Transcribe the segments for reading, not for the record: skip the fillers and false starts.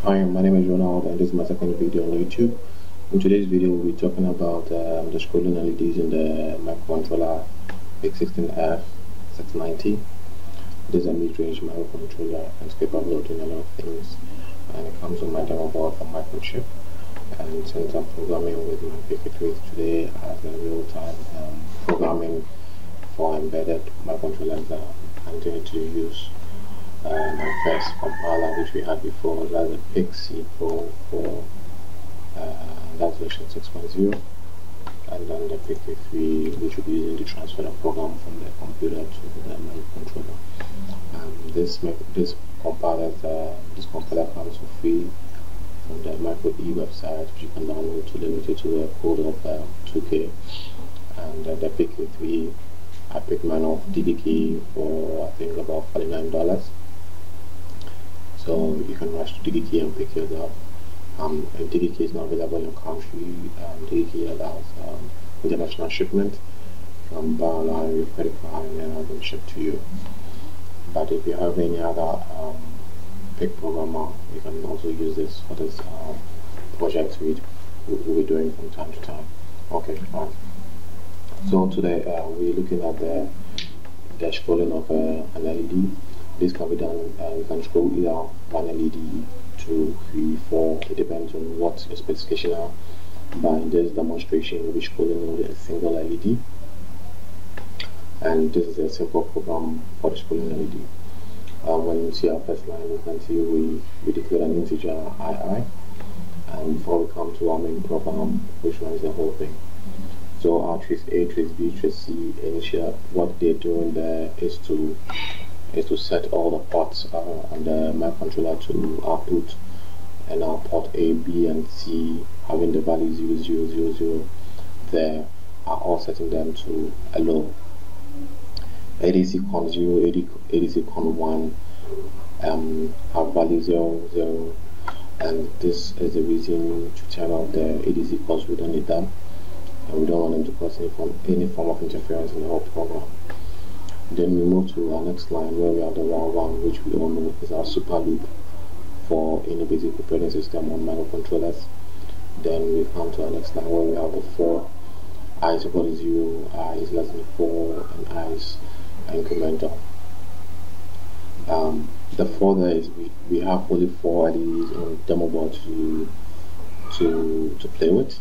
Hi, my name is Ronald and this is my second video on YouTube. In today's video we'll be talking about the scrolling LEDs in the microcontroller X16F 690. This is a mid-range microcontroller and it's capable of doing a lot of things, and it comes with my demo board from Microchip. And since I'm programming with my PK3 today as a real-time programming for embedded microcontrollers, I'm going to use my first compiler which we had before, that's a PIC-C Pro for that's version 6.0, and then the PK3 which will be using to transfer the program from the computer to the microcontroller. This compiler comes for free from the Micro E website, which you can download to limit it to a code of 2K. And the PK3 I picked mine off DDK for I think about $49. So you can rush to DDK and pick yours up. If DDK is not available in your country, DDK allows international shipment. You can buy online with credit card and then have them shipped to you. But if you have any other PIC programmer, you can also use this for this project we'll be doing from time to time. Okay, fine. So today we're looking at the scrolling of an LED. This can be done, you can scroll either one LED, 2, 3, 4, it depends on what your specification are. But in this demonstration we'll be scrolling only a single LED, and this is a simple program for the scrolling LED. When you see our first line, you can see we declare an integer II, and before we come to our main program which runs the whole thing. So our trace A, trace B, trace C, initial, what they're doing there is to set all the ports on the microcontroller to output, and our port A, B, and C having the value 0000 there are all setting them to a low. ADC con 0, ADC con 1 have value 00, and this is the reason to turn off the ADC because we don't need them, and we don't want them to cause any form of interference in the whole program. Then we move to our next line where we have the while one, which we all know is our super loop for any basic operating system on microcontrollers. Then we come to our next line where we have the for I is equal to 0, I is less than 4, and I is incremental. The for there is we have only 4 LEDs on demo board to play with,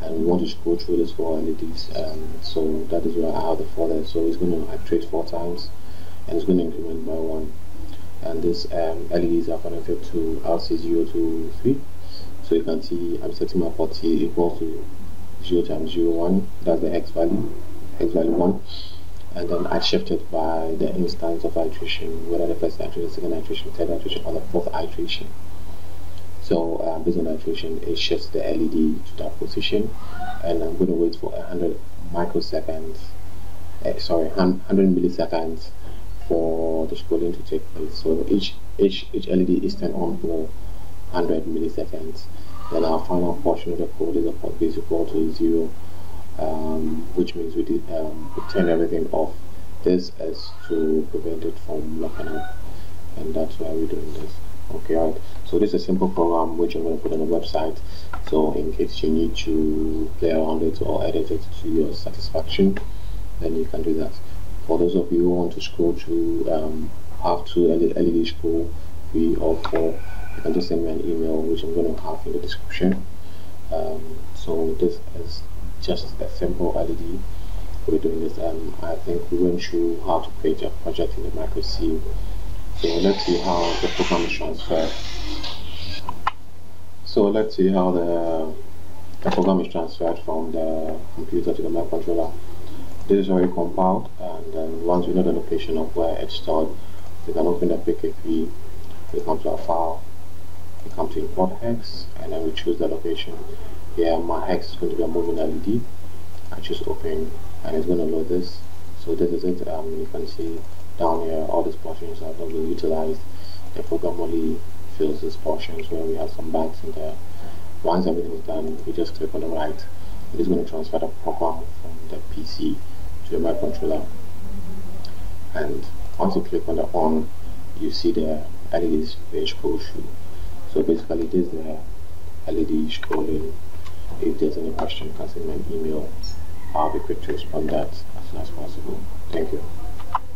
and we want to scroll through this 4 LEDs, so that is why I have the 4 there. So it's going to iterate 4 times and it's going to increment by 1, and this LEDs are connected to RC0 to 3. So you can see I'm setting my port C equal to 0 times 0, 1, that's the X value 1, and then I shift it by the instance of iteration, whether the first iteration, second iteration, third iteration, or the fourth iteration. So based on iteration, it shifts the LED to that position, and I'm going to wait for 100 microseconds, 100 milliseconds for the scrolling to take place. So each LED is turned on for 100 milliseconds. Then our final portion of the code is a port base equal to 0, which means we turn everything off. This is to prevent it from locking up, and that's why we're doing this. Okay, right. So this is a simple program which I'm going to put on the website, so in case you need to play around it or edit it to your satisfaction, then you can do that. For those of you who want to scroll through, have to LED scroll 3 or 4, you can just send me an email, which I'm going to have in the description. So this is just a simple LED. We're doing this, and I think we went through how to create a project in the Micro C. So let's see how the program is transferred. So let's see how the program is transferred from the computer to the microcontroller. This is already compiled, and then once we know the location of where it's stored, we can open the PK3, we come to our file, we come to import hex, and then we choose the location. Here my hex is going to be a moving LED. I choose open, and it's going to load this. So this is it. You can see down here all these portions are going to be utilized. The program only fills these portions where we have some bytes in there. Once everything is done, we just click on the right. It is going to transfer the program from the PC to the microcontroller, and once you click on the on, you see the LEDs page go through. So basically this is the LED scrolling. If there's any question, you can send me an email. I'll be quick to respond that as soon as possible. Thank you.